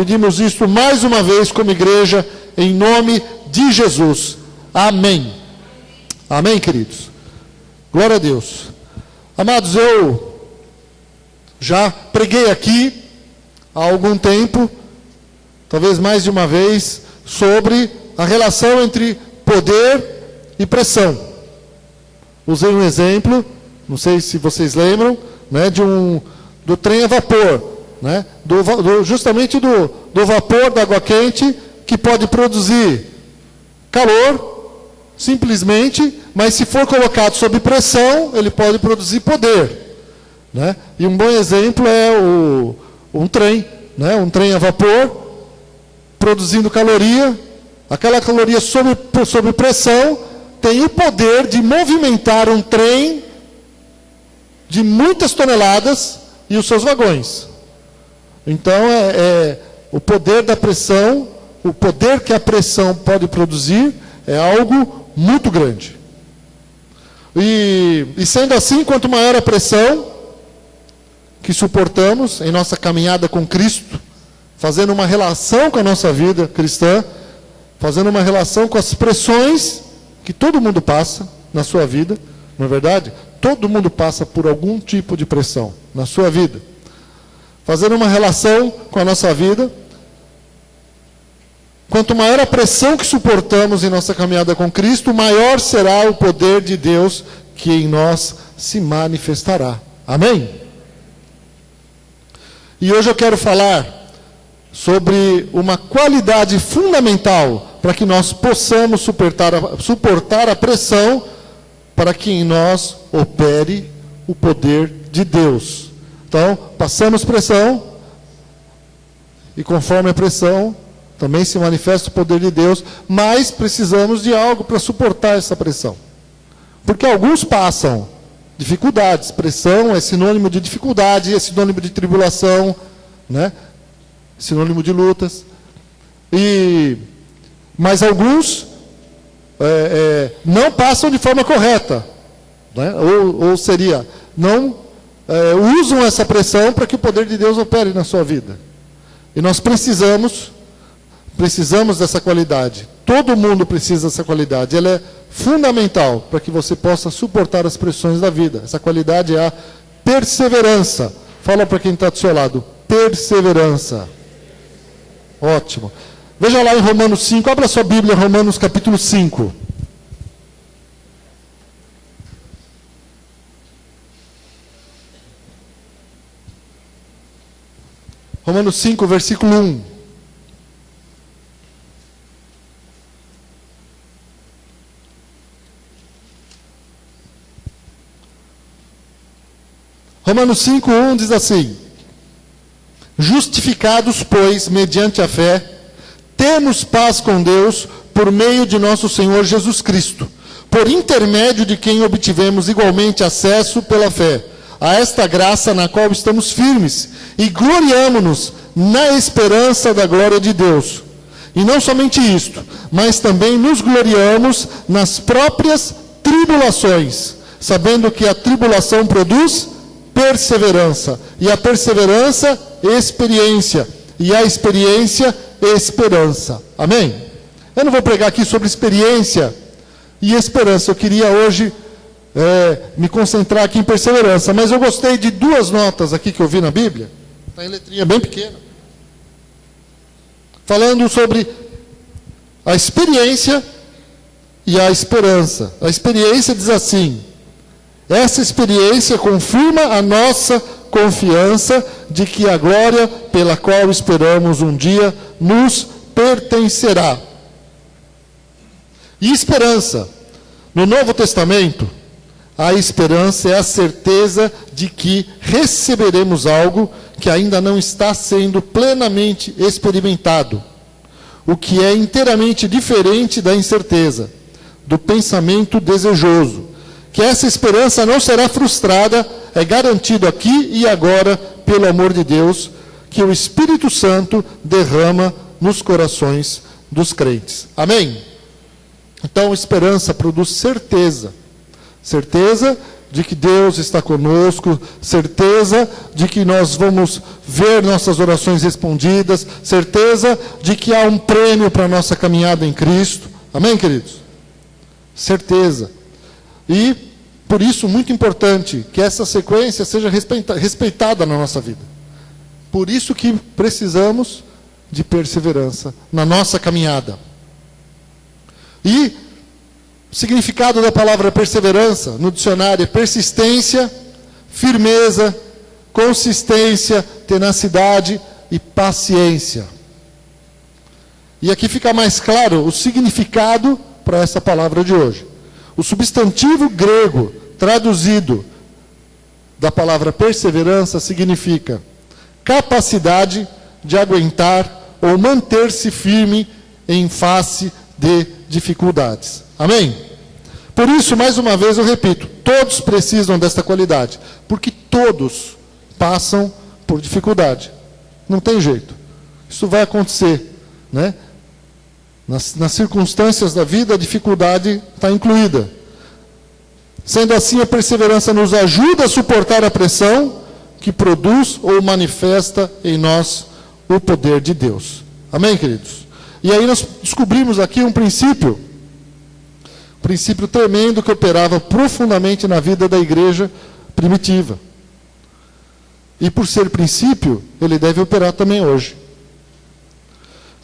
pedimos isso mais uma vez como igreja, em nome de Jesus. Amém. Amém, queridos? Glória a Deus. Amados, eu já preguei aqui há algum tempo, talvez mais de uma vez, sobre a relação entre poder e pressão. Usei um exemplo, não sei se vocês lembram, né, do trem a vapor, né, justamente do vapor da água quente, que pode produzir calor, simplesmente, mas se for colocado sob pressão, ele pode produzir poder, né? E um bom exemplo é um trem, né, um trem a vapor, produzindo caloria. Aquela caloria sob pressão tem o poder de movimentar um trem de muitas toneladas e os seus vagões. Então, o poder da pressão, o poder que a pressão pode produzir é algo muito grande. E sendo assim, quanto maior a pressão que suportamos em nossa caminhada com Cristo, fazendo uma relação com a nossa vida cristã, fazendo uma relação com as pressões que todo mundo passa na sua vida, não é verdade? Todo mundo passa por algum tipo de pressão na sua vida. Fazendo uma relação com a nossa vida, quanto maior a pressão que suportamos em nossa caminhada com Cristo, maior será o poder de Deus que em nós se manifestará. Amém? E hoje eu quero falar sobre uma qualidade fundamental para que nós possamos suportar a pressão, para que em nós opere o poder de Deus. Então, passamos pressão, e conforme a pressão, também se manifesta o poder de Deus, mas precisamos de algo para suportar essa pressão. Porque alguns passam dificuldades. Pressão é sinônimo de dificuldade, é sinônimo de tribulação, né? Sinônimo de lutas. Mas alguns não passam de forma correta, né? Ou seria, não usam essa pressão para que o poder de Deus opere na sua vida. E nós precisamos dessa qualidade. Todo mundo precisa dessa qualidade. Ela é fundamental para que você possa suportar as pressões da vida. Essa qualidade é a perseverança. Fala para quem está do seu lado. Perseverança. Ótimo. Veja lá em Romanos 5. Abra sua Bíblia, Romanos capítulo 5. Romanos 5, versículo 1. Romanos 5, 1 diz assim: justificados, pois, mediante a fé, temos paz com Deus por meio de nosso Senhor Jesus Cristo, por intermédio de quem obtivemos igualmente acesso pela fé a esta graça na qual estamos firmes e gloriamo-nos na esperança da glória de Deus. E não somente isto, mas também nos gloriamos nas próprias tribulações, sabendo que a tribulação produz perseverança, e a perseverança, experiência, e a experiência, esperança. Amém? Eu não vou pregar aqui sobre experiência e esperança. Eu queria hoje me concentrar aqui em perseverança, mas eu gostei de duas notas aqui que eu vi na Bíblia, está em letrinha bem pequena, falando sobre a experiência e a esperança. A experiência diz assim: essa experiência confirma a nossa confiança de que a glória pela qual esperamos um dia nos pertencerá. E esperança. No Novo Testamento, a esperança é a certeza de que receberemos algo que ainda não está sendo plenamente experimentado, o que é inteiramente diferente da incerteza, do pensamento desejoso. Que essa esperança não será frustrada, é garantido aqui e agora, pelo amor de Deus, que o Espírito Santo derrama nos corações dos crentes. Amém? Então, esperança produz certeza. Certeza de que Deus está conosco, certeza de que nós vamos ver nossas orações respondidas, certeza de que há um prêmio para a nossa caminhada em Cristo. Amém, queridos? Certeza. E, por isso, muito importante que essa sequência seja respeitada na nossa vida. Por isso que precisamos de perseverança na nossa caminhada. E o significado da palavra perseverança no dicionário é persistência, firmeza, consistência, tenacidade e paciência. E aqui fica mais claro o significado para essa palavra de hoje. O substantivo grego traduzido da palavra perseverança significa capacidade de aguentar ou manter-se firme em face de dificuldades. Amém? Por isso, mais uma vez eu repito, todos precisam desta qualidade, porque todos passam por dificuldade. Não tem jeito. Isso vai acontecer, né? Nas circunstâncias da vida, a dificuldade está incluída. Sendo assim, a perseverança nos ajuda a suportar a pressão que produz ou manifesta em nós o poder de Deus. Amém, queridos? E aí nós descobrimos aqui um princípio tremendo que operava profundamente na vida da igreja primitiva. E por ser princípio, ele deve operar também hoje.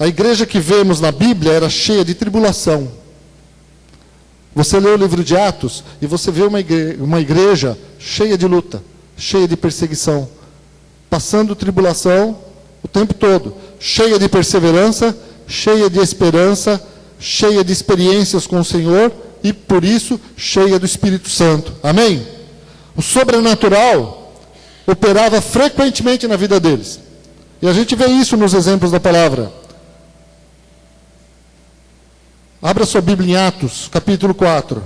A igreja que vemos na Bíblia era cheia de tribulação. Você lê o livro de Atos e você vê uma igreja cheia de luta, cheia de perseguição, passando tribulação o tempo todo, cheia de perseverança, cheia de esperança, cheia de experiências com o Senhor e, por isso, cheia do Espírito Santo. Amém? O sobrenatural operava frequentemente na vida deles. E a gente vê isso nos exemplos da palavra. Abra sua Bíblia em Atos, capítulo 4.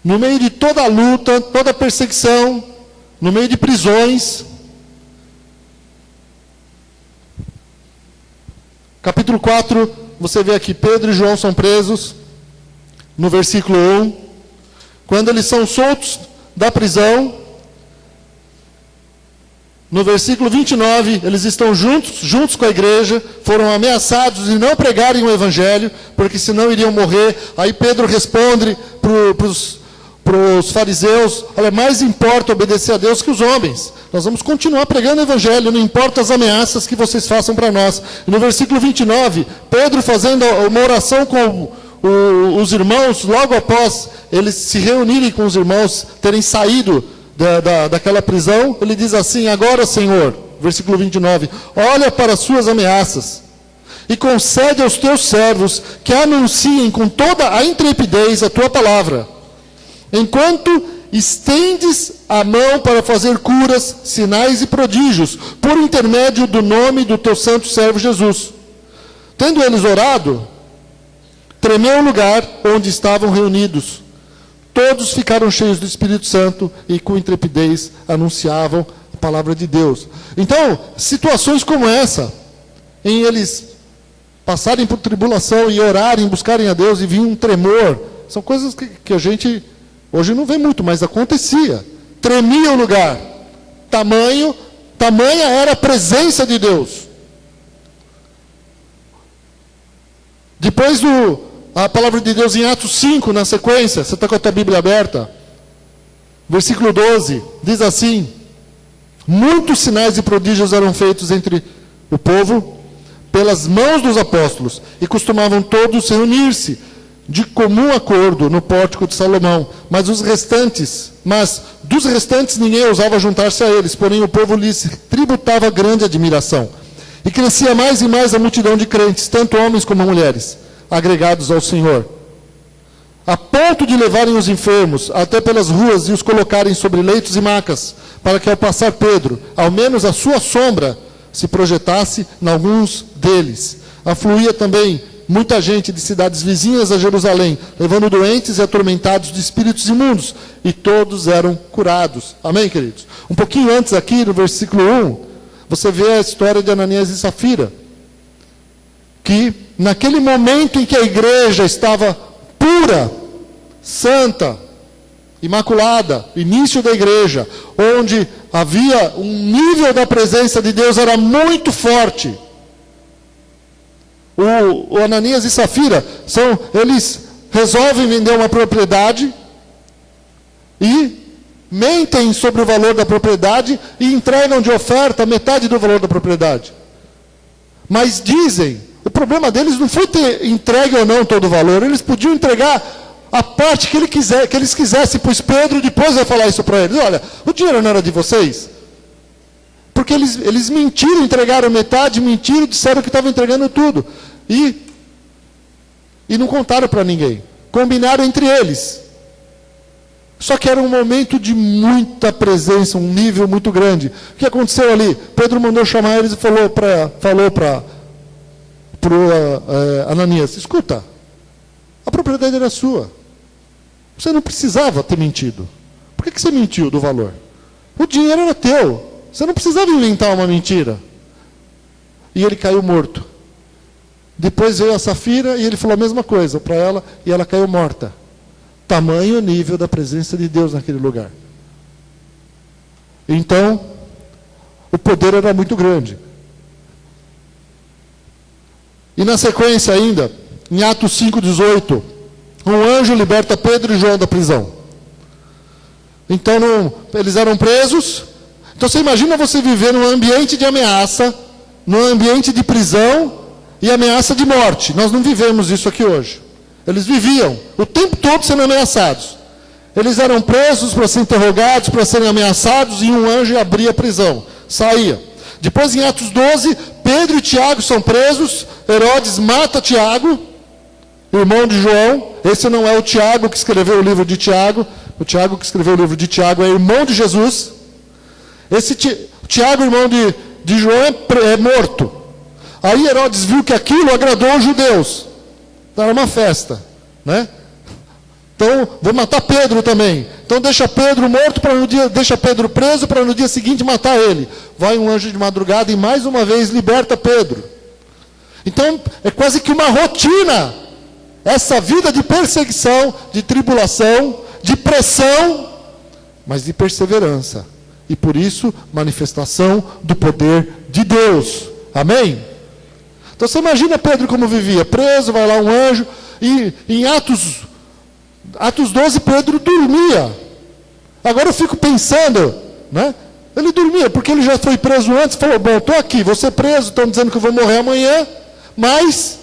No meio de toda a luta, toda a perseguição, no meio de prisões. Capítulo 4, você vê aqui, Pedro e João são presos, no versículo 1. Quando eles são soltos da prisão, no versículo 29, eles estão juntos com a igreja, foram ameaçados de não pregarem o evangelho, porque senão iriam morrer. Aí Pedro responde para os fariseus: olha, mais importa obedecer a Deus que os homens. Nós vamos continuar pregando o evangelho, não importa as ameaças que vocês façam para nós. E no versículo 29, Pedro fazendo uma oração com os irmãos, logo após eles se reunirem com os irmãos, terem saído daquela prisão, ele diz assim: agora, Senhor, versículo 29, olha para as suas ameaças e concede aos teus servos que anunciem com toda a intrepidez a tua palavra, enquanto estendes a mão para fazer curas, sinais e prodígios, por intermédio do nome do teu santo servo Jesus. Tendo eles orado, tremeu o lugar onde estavam reunidos. Todos ficaram cheios do Espírito Santo e com intrepidez anunciavam a palavra de Deus. Então, situações como essa, em eles passarem por tribulação e orarem, buscarem a Deus e vir um tremor, são coisas que a gente hoje não vê muito, mas acontecia. Tremia o lugar. Tamanha era a presença de Deus. Depois a palavra de Deus em Atos 5, na sequência, você está com a tua Bíblia aberta, versículo 12, diz assim: muitos sinais e prodígios eram feitos entre o povo, pelas mãos dos apóstolos, e costumavam todos reunir-se, de comum acordo, no pórtico de Salomão, mas dos restantes ninguém ousava juntar-se a eles, porém o povo lhes tributava grande admiração, e crescia mais e mais a multidão de crentes, tanto homens como mulheres, agregados ao Senhor, a ponto de levarem os enfermos até pelas ruas e os colocarem sobre leitos e macas, para que ao passar Pedro, ao menos a sua sombra se projetasse em alguns deles. Afluía também muita gente de cidades vizinhas a Jerusalém, levando doentes e atormentados de espíritos imundos, e todos eram curados. Amém, queridos? Um pouquinho antes aqui, no versículo 1, você vê a história de Ananias e Safira, que naquele momento em que a igreja estava pura, santa, imaculada, início da igreja, onde havia um nível da presença de Deus era muito forte. O Ananias e Safira, eles resolvem vender uma propriedade e mentem sobre o valor da propriedade e entregam de oferta metade do valor da propriedade. Mas dizem, o problema deles não foi ter entregue ou não todo o valor, eles podiam entregar a parte que eles quisessem, pois Pedro depois vai falar isso para eles. Olha, o dinheiro não era de vocês. Porque eles mentiram, entregaram metade, mentiram, disseram que estavam entregando tudo. E não contaram para ninguém. Combinaram entre eles. Só que era um momento de muita presença, um nível muito grande. O que aconteceu ali? Pedro mandou chamar eles e falou para Ananias, escuta, a propriedade era sua. Você não precisava ter mentido. Por que você mentiu do valor? O dinheiro era teu. Você não precisava inventar uma mentira. E ele caiu morto. Depois veio a Safira e ele falou a mesma coisa para ela e ela caiu morta. Tamanho nível da presença de Deus naquele lugar. Então, o poder era muito grande. E na sequência ainda, em Atos 5,18, um anjo liberta Pedro e João da prisão. Então, eles eram presos. Então, você imagina você viver num ambiente de ameaça, num ambiente de prisão e ameaça de morte. Nós não vivemos isso aqui hoje. Eles viviam o tempo todo sendo ameaçados. Eles eram presos para serem interrogados, para serem ameaçados, e um anjo abria a prisão, saía. Depois, em Atos 12, Pedro e Tiago são presos. Herodes mata Tiago, irmão de João. Esse não é o Tiago que escreveu o livro de Tiago. O Tiago que escreveu o livro de Tiago é irmão de Jesus. Esse Tiago, irmão de João, é morto. Aí Herodes viu que aquilo agradou os judeus. Era uma festa, né? Então, vou matar Pedro também. Então, deixa Pedro morto, deixa Pedro preso, para no dia seguinte matar ele. Vai um anjo de madrugada e mais uma vez liberta Pedro. Então, é quase que uma rotina. Essa vida de perseguição, de tribulação, de pressão, mas de perseverança. E por isso, manifestação do poder de Deus. Amém? Então, você imagina Pedro como vivia. Preso, vai lá um anjo. E em Atos 12, Pedro dormia. Agora eu fico pensando, né? Ele dormia, porque ele já foi preso antes. Falou, bom, estou aqui, vou ser preso, estão dizendo que eu vou morrer amanhã. Mas,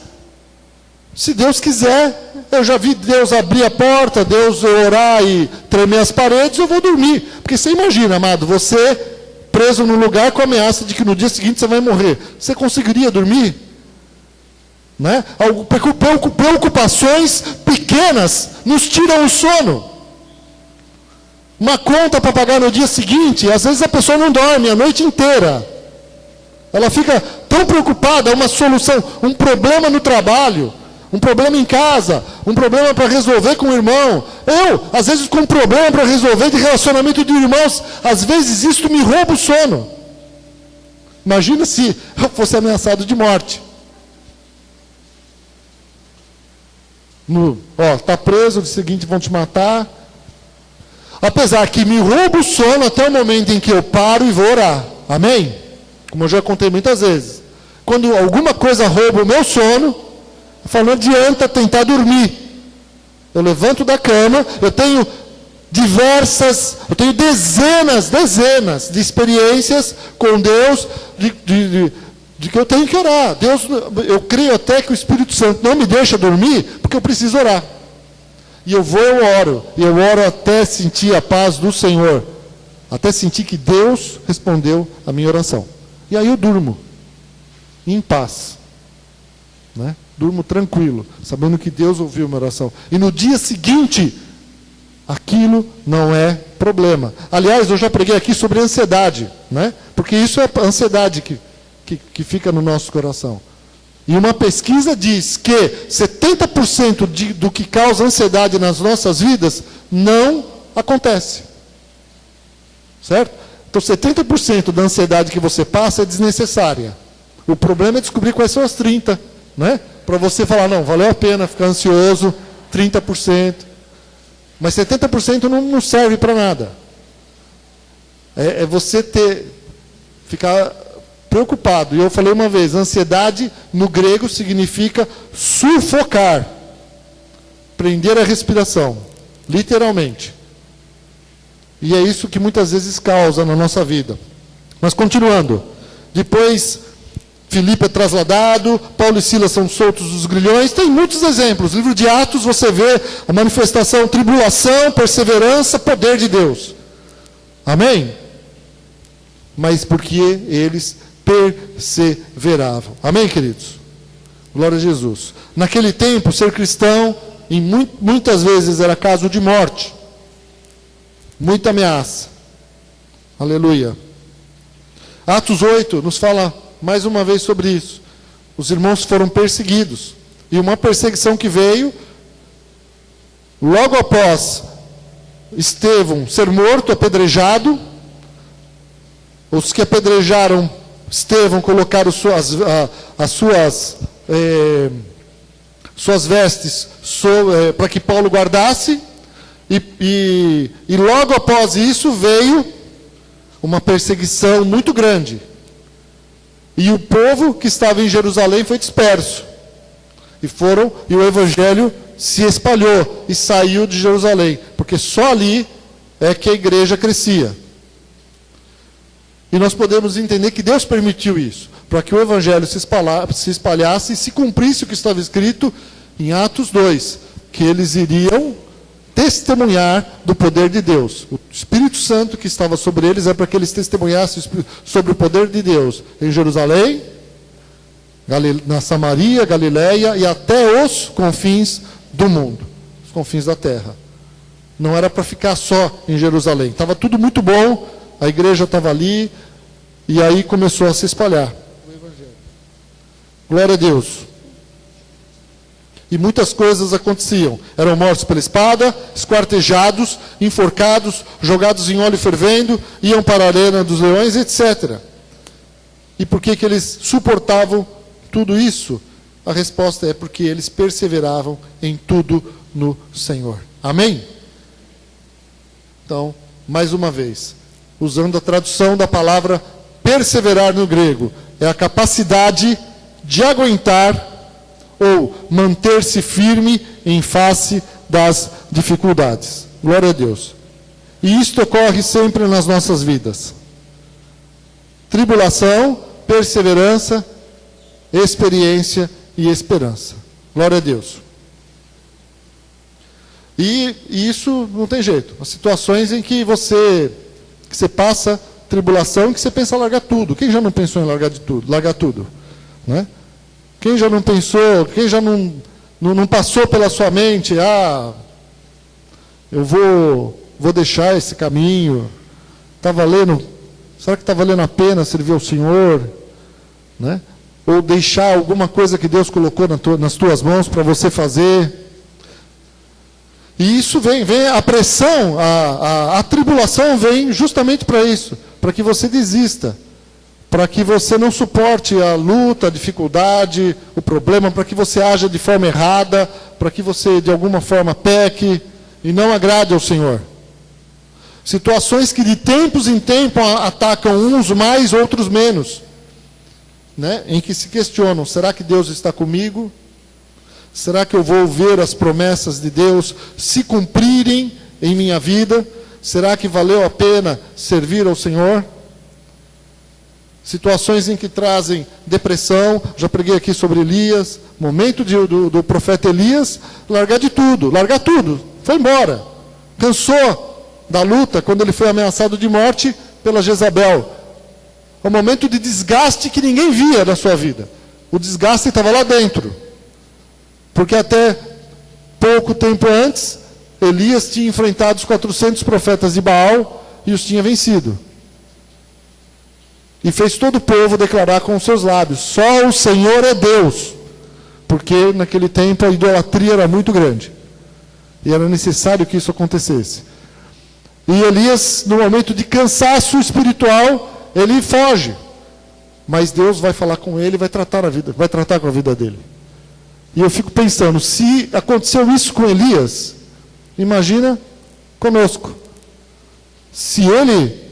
se Deus quiser, eu já vi Deus abrir a porta, Deus orar e tremer as paredes, eu vou dormir. Porque você imagina, amado, você preso num lugar com a ameaça de que no dia seguinte você vai morrer. Você conseguiria dormir? Né? Preocupações pequenas nos tiram o sono. Uma conta para pagar no dia seguinte, às vezes a pessoa não dorme a noite inteira. Ela fica tão preocupada, uma solução, um problema no trabalho, um problema em casa, um problema para resolver com o irmão. Às vezes com um problema para resolver de relacionamento de irmãos, às vezes isso me rouba o sono. Imagina se eu fosse ameaçado de morte. Está preso, no seguinte vão te matar. Apesar que me rouba o sono até o momento em que eu paro e vou orar. Amém? Como eu já contei muitas vezes. Quando alguma coisa rouba o meu sono, eu falo, não adianta tentar dormir. Eu levanto da cama, eu tenho dezenas de experiências com Deus, de que eu tenho que orar. Deus, eu creio até que o Espírito Santo não me deixa dormir, porque eu preciso orar. E eu oro até sentir a paz do Senhor, até sentir que Deus respondeu a minha oração. E aí eu durmo, em paz, né? Durmo tranquilo, sabendo que Deus ouviu a minha oração. E no dia seguinte, aquilo não é problema. Aliás, eu já preguei aqui sobre ansiedade, né? Porque isso é a ansiedade que fica no nosso coração. E uma pesquisa diz que 70% do que causa ansiedade nas nossas vidas não acontece. Certo? Então 70% da ansiedade que você passa é desnecessária. O problema é descobrir quais são as 30%, né? Para você falar, não, valeu a pena ficar ansioso, 30%. Mas 70% não serve para nada. É você ficar preocupado. E eu falei uma vez, ansiedade no grego significa sufocar. Prender a respiração, literalmente. E é isso que muitas vezes causa na nossa vida. Mas continuando. Depois, Filipe é trasladado, Paulo e Silas são soltos dos grilhões. Tem muitos exemplos. No livro de Atos você vê a manifestação, tribulação, perseverança, poder de Deus. Amém? Mas porque eles perseveravam. Amém, queridos? Glória a Jesus. Naquele tempo, ser cristão, muitas vezes era caso de morte. Muita ameaça. Aleluia. Atos 8 nos fala mais uma vez sobre isso. Os irmãos foram perseguidos. E uma perseguição que veio logo após Estevão ser morto, apedrejado. Os que apedrejaram Estevão colocaram as suas vestes para que Paulo guardasse. E logo após isso veio uma perseguição muito grande. E o povo que estava em Jerusalém foi disperso. E o evangelho se espalhou e saiu de Jerusalém. Porque só ali é que a igreja crescia. E nós podemos entender que Deus permitiu isso, para que o evangelho se espalhasse e se cumprisse o que estava escrito em Atos 2, que eles iriam testemunhar do poder de Deus. O Espírito Santo que estava sobre eles é para que eles testemunhassem sobre o poder de Deus em Jerusalém, na Samaria, Galileia e até os confins do mundo, os confins da terra. Não era para ficar só em Jerusalém. Estava tudo muito bom, a igreja estava ali, e aí começou a se espalhar o evangelho. Glória a Deus. E muitas coisas aconteciam. Eram mortos pela espada, esquartejados, enforcados, jogados em óleo fervendo, iam para a arena dos leões, etc. E por que eles suportavam tudo isso? A resposta é porque eles perseveravam em tudo no Senhor. Amém? Então, mais uma vez, usando a tradução da palavra perseverar no grego, é a capacidade de aguentar ou manter-se firme em face das dificuldades. Glória a Deus. E isto ocorre sempre nas nossas vidas. Tribulação, perseverança, experiência e esperança. Glória a Deus. E isso não tem jeito. As situações em que você passa tribulação, que você pensa em largar tudo. Quem já não pensou em largar tudo? Né? Quem já não pensou, quem já não passou pela sua mente, eu vou deixar esse caminho, será que está valendo a pena servir ao Senhor? Né? Ou deixar alguma coisa que Deus colocou nas tuas mãos para você fazer? E isso vem a pressão, a tribulação vem justamente para isso, para que você desista, para que você não suporte a luta, a dificuldade, o problema, para que você haja de forma errada, para que você de alguma forma peque e não agrade ao Senhor. Situações que de tempos em tempos atacam uns mais, outros menos, né? Em que se questionam, será que Deus está comigo? Será que eu vou ver as promessas de Deus se cumprirem em minha vida? Será que valeu a pena servir ao Senhor? Situações em que trazem depressão. Já preguei aqui sobre Elias. Momento do profeta Elias largar tudo. Foi embora. Cansou da luta quando ele foi ameaçado de morte pela Jezabel. É um momento de desgaste que ninguém via na sua vida. O desgaste estava lá dentro. Porque até pouco tempo antes, Elias tinha enfrentado os 400 profetas de Baal e os tinha vencido. E fez todo o povo declarar com os seus lábios: só o Senhor é Deus. porque naquele tempo a idolatria era muito grande. E era necessário que isso acontecesse. E Elias, no momento de cansaço espiritual, ele foge. Mas Deus vai falar com ele, vai tratar com a vida dele. E eu fico pensando, se aconteceu isso com Elias, imagina conosco. Se ele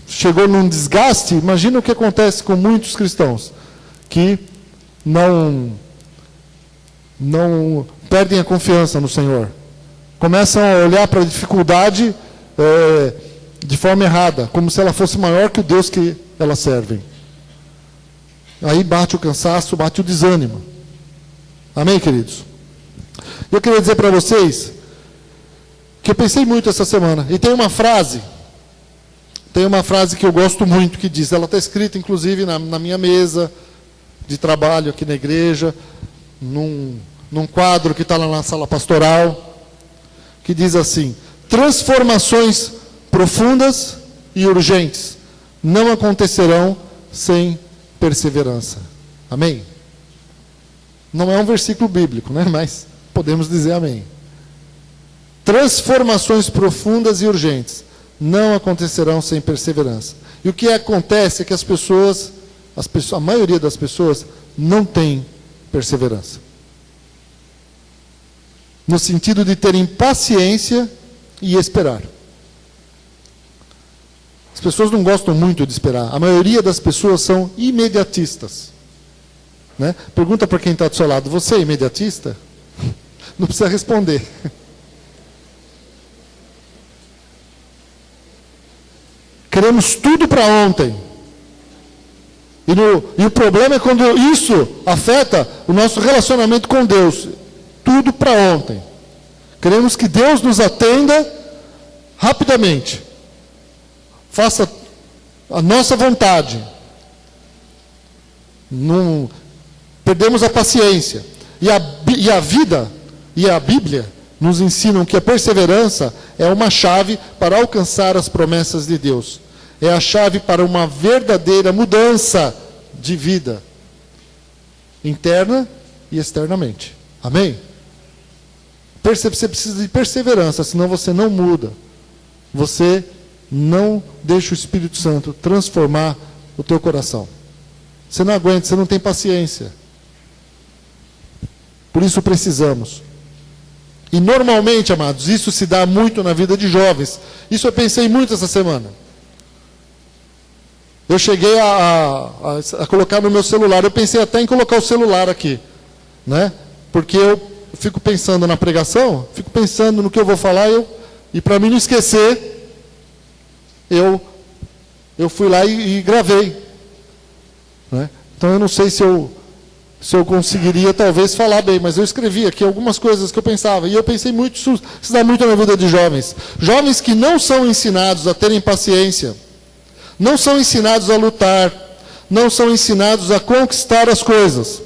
chegou num desgaste, imagina o que acontece com muitos cristãos que não perdem a confiança no Senhor. Começam a olhar para a dificuldade de forma errada, como se ela fosse maior que o Deus que elas servem. Aí bate o cansaço, bate o desânimo. Amém, queridos? Eu queria dizer para vocês que eu pensei muito essa semana. E tem uma frase que eu gosto muito, que diz, ela está escrita inclusive na minha mesa de trabalho aqui na igreja, num quadro que está lá na sala pastoral, que diz assim: transformações profundas e urgentes não acontecerão sem perseverança. Amém? Não é um versículo bíblico, né? Mas podemos dizer amém. Transformações profundas e urgentes não acontecerão sem perseverança. E o que acontece é que a maioria das pessoas não tem perseverança. No sentido de terem paciência e esperar. As pessoas não gostam muito de esperar. A maioria das pessoas são imediatistas. Né? Pergunta para quem está do seu lado, você é imediatista? Não precisa responder. Queremos tudo para ontem. E o problema é quando isso afeta o nosso relacionamento com Deus. Tudo para ontem. Queremos que Deus nos atenda rapidamente. Faça a nossa vontade. Não perdemos a paciência. E a vida e a Bíblia nos ensinam que a perseverança é uma chave para alcançar as promessas de Deus. É a chave para uma verdadeira mudança de vida, interna e externamente. Amém? Você precisa de perseverança, senão você não muda. Você não deixa o Espírito Santo transformar o teu coração. Você não aguenta, você não tem paciência. Por isso precisamos. E normalmente, amados, isso se dá muito na vida de jovens. Isso eu pensei muito essa semana. Eu cheguei a colocar no meu celular. Eu pensei até em colocar o celular aqui, né? Porque eu fico pensando na pregação, fico pensando no que eu vou falar, e para mim não esquecer, eu fui lá e gravei. Né? Então eu não sei se eu conseguiria talvez falar bem, mas eu escrevi aqui algumas coisas que eu pensava, e eu pensei muito, isso dá muito na vida de jovens. Jovens que não são ensinados a terem paciência, não são ensinados a lutar, não são ensinados a conquistar as coisas.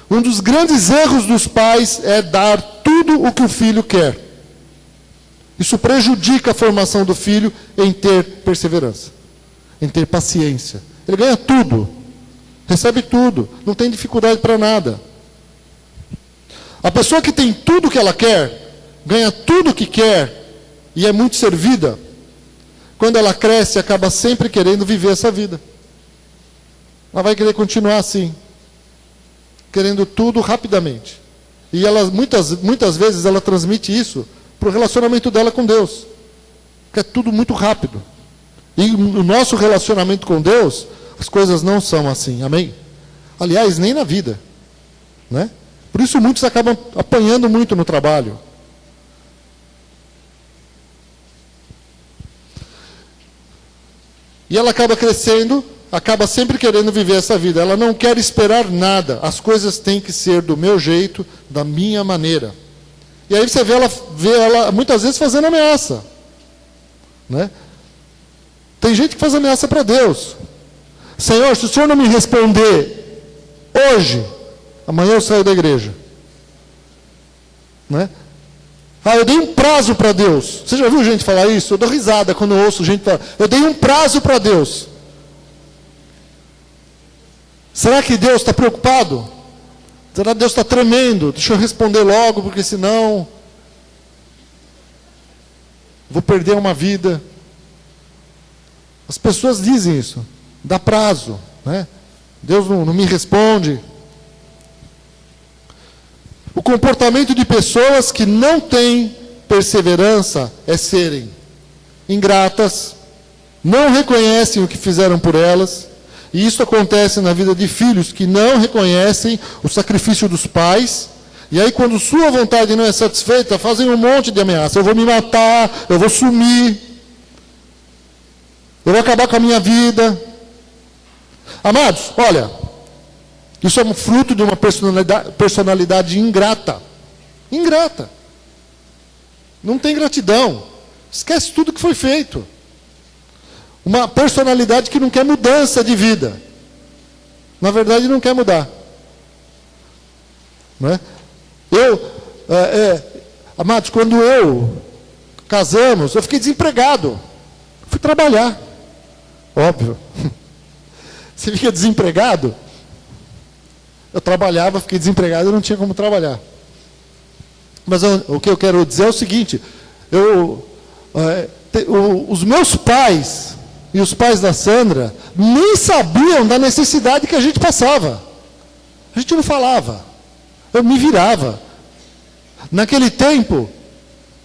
Um dos grandes erros dos pais é dar tudo o que o filho quer. Isso prejudica a formação do filho em ter perseverança, em ter paciência. Ele ganha tudo, recebe tudo, não tem dificuldade para nada. A pessoa que tem tudo o que ela quer, ganha tudo o que quer e é muito servida, quando ela cresce, acaba sempre querendo viver essa vida. Ela vai querer continuar assim, querendo tudo rapidamente. E ela, muitas vezes ela transmite isso para o relacionamento dela com Deus. Que é tudo muito rápido. E no nosso relacionamento com Deus, as coisas não são assim. Amém? Aliás, nem na vida. Né? Por isso muitos acabam apanhando muito no trabalho. E ela acaba crescendo, acaba sempre querendo viver essa vida. Ela não quer esperar nada. As coisas têm que ser do meu jeito, da minha maneira. E aí você vê ela muitas vezes fazendo ameaça. Né? Tem gente que faz ameaça para Deus. Senhor, se o Senhor não me responder hoje, amanhã eu saio da igreja. Né? Ah, eu dei um prazo para Deus. Você já viu gente falar isso? Eu dou risada quando eu ouço gente falar. Eu dei um prazo para Deus. Será que Deus está preocupado Será que Deus está tremendo? Deixa eu responder logo, porque senão vou perder uma vida. As pessoas dizem isso. Dá prazo, né? Deus não me responde. O comportamento de pessoas que não têm perseverança é serem ingratas, não reconhecem o que fizeram por elas, e isso acontece na vida de filhos que não reconhecem o sacrifício dos pais, e aí quando sua vontade não é satisfeita, fazem um monte de ameaças. Eu vou me matar, eu vou sumir, eu vou acabar com a minha vida. Amados, olha, isso é um fruto de uma personalidade ingrata. Ingrata. Não tem gratidão. Esquece tudo que foi feito. Uma personalidade que não quer mudança de vida. Na verdade, não quer mudar. Não é? Amados, quando casamos, eu fiquei desempregado. Fui trabalhar. Óbvio. Você fica desempregado? Eu trabalhava, fiquei desempregado, eu não tinha como trabalhar. Mas o que eu quero dizer é o seguinte: os meus pais e os pais da Sandra nem sabiam da necessidade que a gente passava. A gente não falava. Eu me virava. Naquele tempo,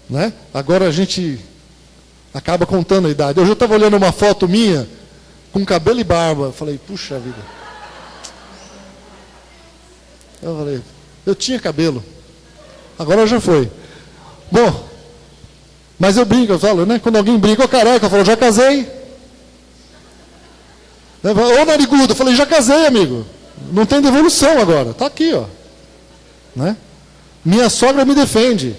né? Agora a gente acaba contando a idade. Hoje eu estava olhando uma foto minha com cabelo e barba. Eu falei, puxa vida. Eu falei, eu tinha cabelo. Agora já foi. Bom, mas eu brinco, eu falo, né? Quando alguém brinca, ô careca, eu falo, já casei. Ô narigudo, eu falei, já casei, amigo. Não tem devolução agora. Está aqui, ó. Né? Minha sogra me defende.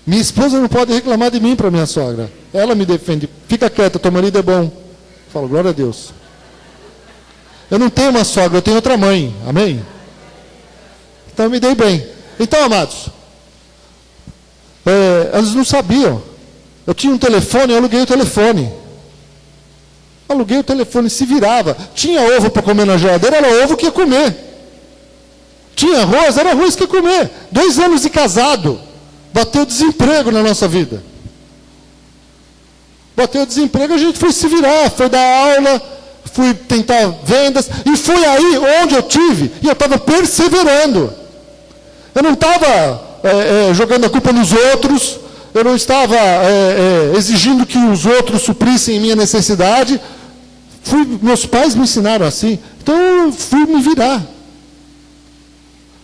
Minha esposa não pode reclamar de mim para minha sogra. Ela me defende. Fica quieta, teu marido é bom. Eu falo, glória a Deus. Eu não tenho uma sogra, eu tenho outra mãe. Amém? Então eu me dei bem. Então, amados, eles não sabiam. Eu tinha um telefone, eu aluguei o telefone. Aluguei o telefone, se virava. Tinha ovo para comer na geladeira, era ovo que ia comer. Tinha arroz, era arroz que ia comer. 2 anos de casado. Bateu desemprego na nossa vida. Bateu desemprego, a gente foi se virar, foi dar aula, fui tentar vendas, e foi aí onde eu tive, e eu estava perseverando. Eu não estava jogando a culpa nos outros, eu não estava exigindo que os outros suprissem minha necessidade. Meus pais me ensinaram assim, então eu fui me virar.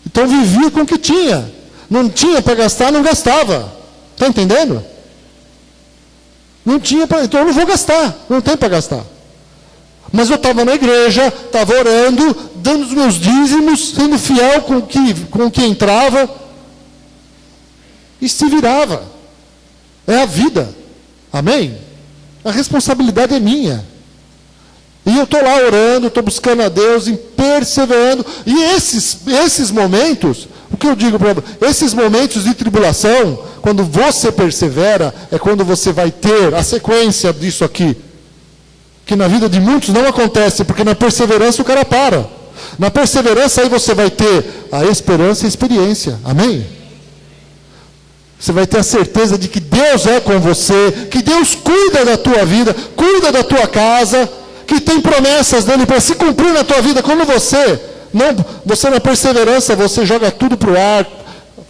Então eu vivia com o que tinha. Não tinha para gastar, não gastava. Está entendendo? Não tinha para... Então eu não vou gastar, não tem para gastar. Mas eu estava na igreja, estava orando, dando os meus dízimos, sendo fiel com o que entrava. E se virava. É a vida. Amém? A responsabilidade é minha. E eu estou lá orando, estou buscando a Deus, e perseverando. E esses momentos, o que eu digo para você? Esses momentos de tribulação, quando você persevera, é quando você vai ter a sequência disso aqui. Que na vida de muitos não acontece, porque na perseverança o cara para. Na perseverança aí você vai ter a esperança e a experiência. Amém? Você vai ter a certeza de que Deus é com você, que Deus cuida da tua vida, cuida da tua casa, que tem promessas dele para se cumprir na tua vida. Quando você na perseverança, você joga tudo para o ar,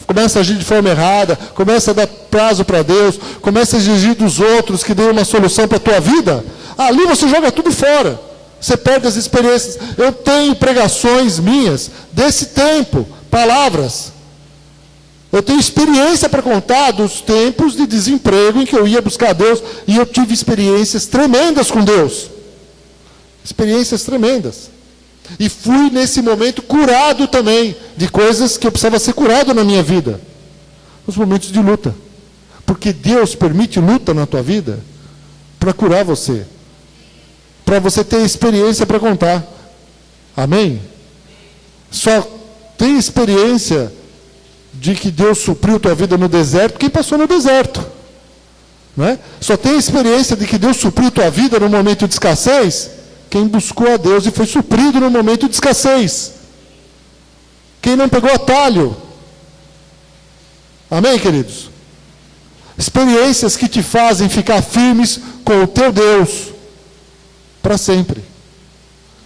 começa a agir de forma errada, começa a dar prazo para Deus, começa a exigir dos outros que dêem uma solução para a tua vida, ali você joga tudo fora, você perde as experiências. Eu tenho pregações minhas desse tempo, palavras. Eu tenho experiência para contar dos tempos de desemprego em que eu ia buscar a Deus, e eu tive experiências tremendas com Deus. Experiências tremendas. E fui nesse momento curado também de coisas que eu precisava ser curado na minha vida. Os momentos de luta. Porque Deus permite luta na tua vida para curar você. Para você ter experiência para contar. Amém? Só tem experiência de que Deus supriu tua vida no deserto quem passou no deserto. Não é? Só tem experiência de que Deus supriu tua vida no momento de escassez quem buscou a Deus e foi suprido no momento de escassez. Quem não pegou atalho? Amém, queridos? Experiências que te fazem ficar firmes com o teu Deus para sempre.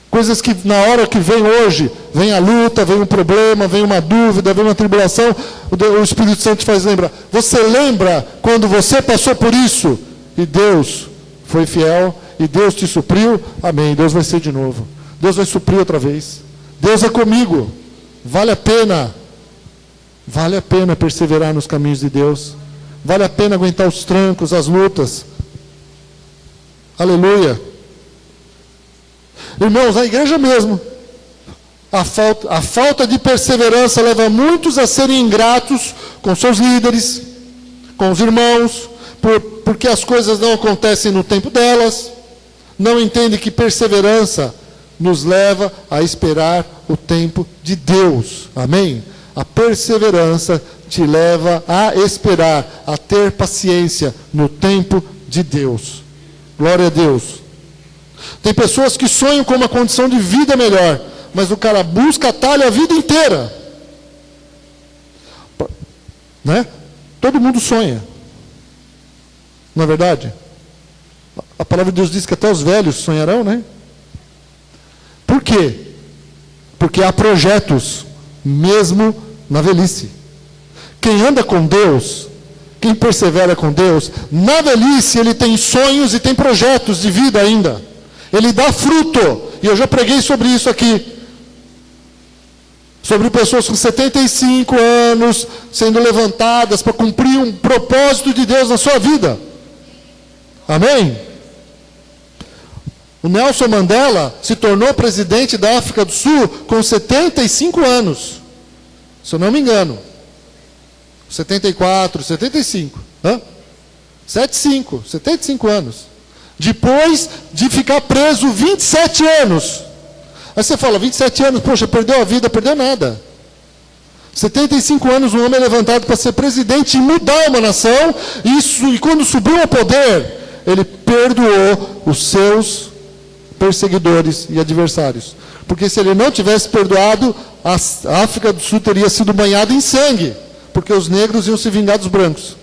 Coisas que na hora que vem hoje, vem a luta, vem um problema, vem uma dúvida, vem uma tribulação, o Espírito Santo te faz lembrar. Você lembra quando você passou por isso? E Deus foi fiel, e Deus te supriu? Amém. Deus vai ser de novo. Deus vai suprir outra vez. Deus é comigo. Vale a pena. Vale a pena perseverar nos caminhos de Deus. Vale a pena aguentar os trancos, as lutas. Aleluia. Irmãos, na igreja mesmo, a falta de perseverança leva muitos a serem ingratos com seus líderes, com os irmãos, porque as coisas não acontecem no tempo delas. Não entendem que perseverança nos leva a esperar o tempo de Deus. Amém? A perseverança te leva a esperar, a ter paciência no tempo de Deus. Glória a Deus. Tem pessoas que sonham com uma condição de vida melhor, mas o cara busca atalho a vida inteira. Né? Todo mundo sonha. Não é verdade? A palavra de Deus diz que até os velhos sonharão, né? Por quê? Porque há projetos, mesmo na velhice. Quem anda com Deus, quem persevera com Deus, na velhice ele tem sonhos e tem projetos de vida ainda. Ele dá fruto. E eu já preguei sobre isso aqui. Sobre pessoas com 75 anos sendo levantadas para cumprir um propósito de Deus na sua vida. Amém? O Nelson Mandela se tornou presidente da África do Sul com 75 anos. Se eu não me engano. 74, 75. 75 anos. Depois de ficar preso 27 anos. Aí você fala, 27 anos, poxa, perdeu a vida, perdeu nada. 75 anos, um homem é levantado para ser presidente e mudar uma nação. E quando subiu ao poder, ele perdoou os seus perseguidores e adversários. Porque se ele não tivesse perdoado, a África do Sul teria sido banhada em sangue. Porque os negros iam se vingar dos brancos.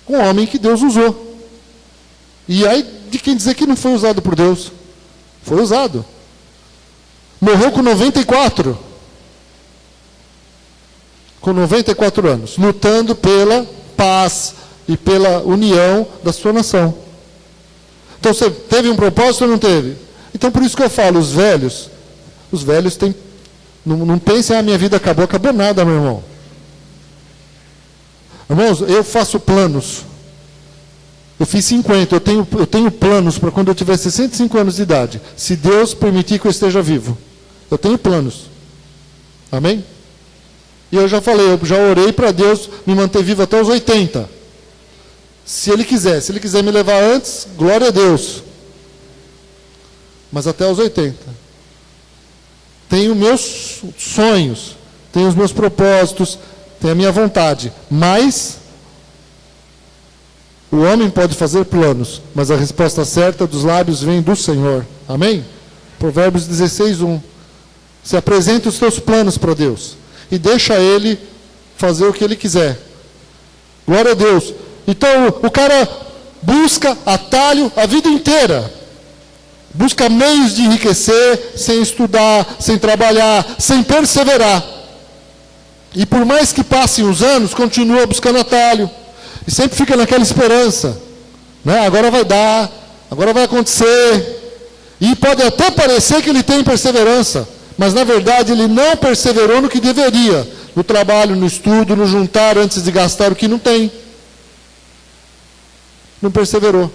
Um homem que Deus usou. E aí de quem dizer que não foi usado por Deus? Foi usado. Morreu com 94. Com 94 anos. Lutando pela paz e pela união da sua nação. Então você teve um propósito ou não teve? Então por isso que eu falo, os velhos têm... Não pensem, minha vida acabou. Acabou nada, meu irmão. Irmãos, eu faço planos. Eu fiz 50, eu tenho planos para quando eu tiver 65 anos de idade. Se Deus permitir que eu esteja vivo. Eu tenho planos. Amém? E eu já falei, eu já orei para Deus me manter vivo até os 80. Se Ele quiser me levar antes, glória a Deus. Mas até os 80. Tenho meus sonhos, tenho os meus propósitos, tenho a minha vontade. Mas o homem pode fazer planos, mas a resposta certa dos lábios vem do Senhor. Amém? Provérbios 16:1. Se apresenta os teus planos para Deus e deixa Ele fazer o que Ele quiser. Glória a Deus. Então o cara busca atalho a vida inteira. Busca meios de enriquecer, sem estudar, sem trabalhar, sem perseverar. E por mais que passem os anos, continua buscando atalho. E sempre fica naquela esperança. Né? Agora vai dar, agora vai acontecer. E pode até parecer que ele tem perseverança. Mas na verdade ele não perseverou no que deveria. No trabalho, no estudo, no juntar antes de gastar o que não tem. Não perseverou.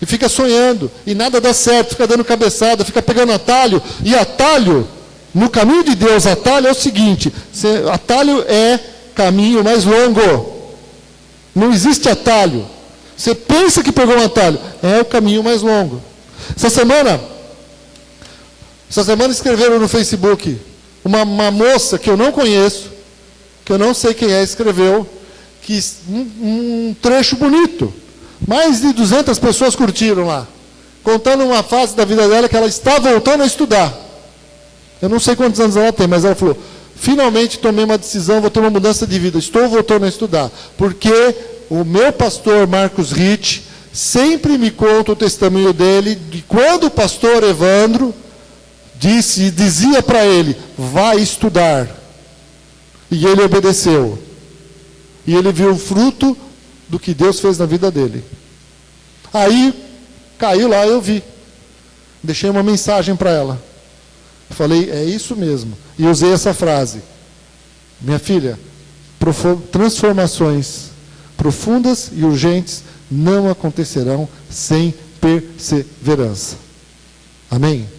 E fica sonhando, e nada dá certo, fica dando cabeçada, fica pegando atalho. E atalho, no caminho de Deus, atalho é o seguinte: atalho é caminho mais longo. Não existe atalho. Você pensa que pegou um atalho, é o caminho mais longo. Essa semana escreveram no Facebook, uma moça que eu não conheço, que eu não sei quem é, escreveu, que um trecho bonito. Mais de 200 pessoas curtiram lá, contando uma fase da vida dela que ela está voltando a estudar. Eu não sei quantos anos ela tem, mas ela falou, finalmente tomei uma decisão, vou ter uma mudança de vida. Estou voltando a estudar. Porque o meu pastor Marcos Ritt sempre me conta o testemunho dele, de quando o pastor Evandro dizia para ele, vai estudar. E ele obedeceu. E ele viu o fruto do que Deus fez na vida dele. Aí, caiu lá, eu vi. Deixei uma mensagem para ela. Falei, é isso mesmo. E usei essa frase. Minha filha, transformações profundas e urgentes não acontecerão sem perseverança. Amém?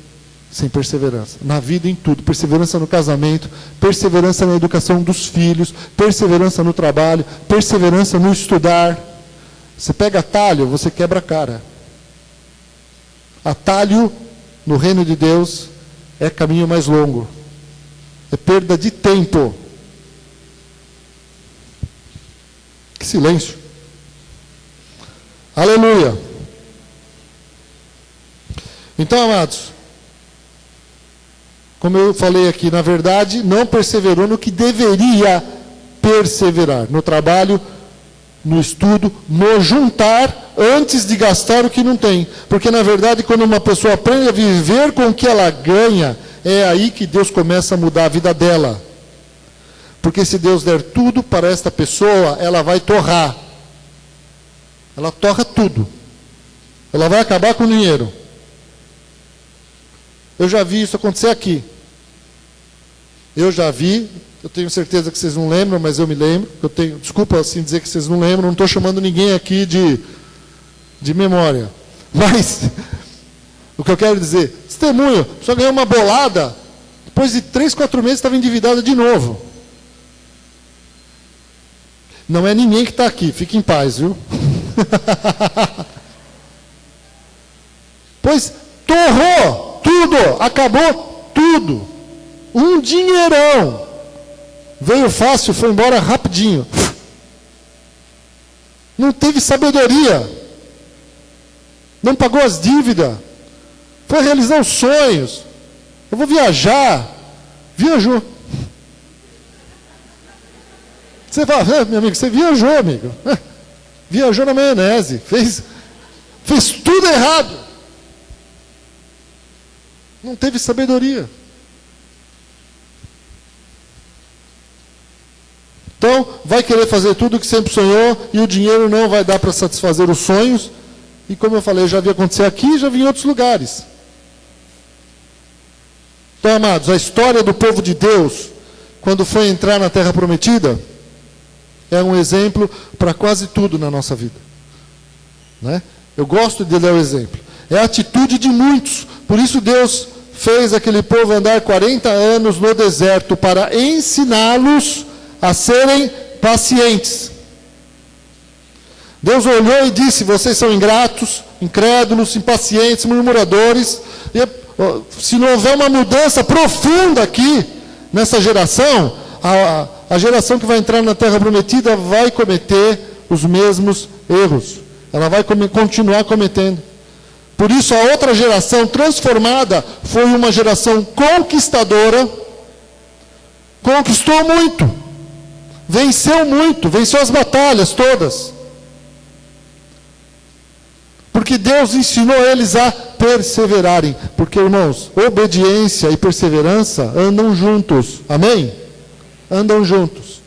Sem perseverança. Na vida, em tudo. Perseverança no casamento, perseverança na educação dos filhos, perseverança no trabalho, perseverança no estudar. Você pega atalho, você quebra a cara. Atalho no reino de Deus é caminho mais longo. É perda de tempo. Que silêncio. Aleluia. Então, amados, como eu falei aqui, na verdade, não perseverou no que deveria perseverar. No trabalho, no estudo, no juntar, antes de gastar o que não tem. Porque, na verdade, quando uma pessoa aprende a viver com o que ela ganha, é aí que Deus começa a mudar a vida dela. Porque se Deus der tudo para esta pessoa, ela vai torrar. Ela torra tudo. Ela vai acabar com o dinheiro. Eu já vi isso acontecer aqui. Eu já vi, eu tenho certeza que vocês não lembram, mas eu me lembro. Desculpa assim dizer que vocês não lembram, não estou chamando ninguém aqui de memória. Mas, o que eu quero dizer, testemunho, só ganhou uma bolada, depois de 3, 4 meses estava endividada de novo. Não é ninguém que está aqui, fique em paz, viu? Pois torrou tudo, acabou tudo. Um dinheirão. Veio fácil, foi embora rapidinho. Não teve sabedoria. Não pagou as dívidas. Foi realizar os sonhos. Eu vou viajar. Viajou. Você fala, meu amigo, você viajou, amigo. Viajou na maionese. Fez tudo errado. Não teve sabedoria. Então, vai querer fazer tudo o que sempre sonhou e o dinheiro não vai dar para satisfazer os sonhos. E como eu falei, já vi acontecer aqui e já vi em outros lugares. Então, amados, a história do povo de Deus, quando foi entrar na Terra Prometida, é um exemplo para quase tudo na nossa vida. Né? Eu gosto de dar o exemplo. É a atitude de muitos. Por isso Deus fez aquele povo andar 40 anos no deserto para ensiná-los a serem pacientes. Deus olhou e disse, vocês são ingratos, incrédulos, impacientes, murmuradores. E, se não houver uma mudança profunda aqui, nessa geração, a geração que vai entrar na Terra Prometida vai cometer os mesmos erros. Ela vai continuar cometendo. Por isso, a outra geração transformada foi uma geração conquistadora, conquistou muito. Venceu as batalhas todas. Porque Deus ensinou eles a perseverarem. Porque, irmãos, obediência e perseverança andam juntos. Amém? Andam juntos.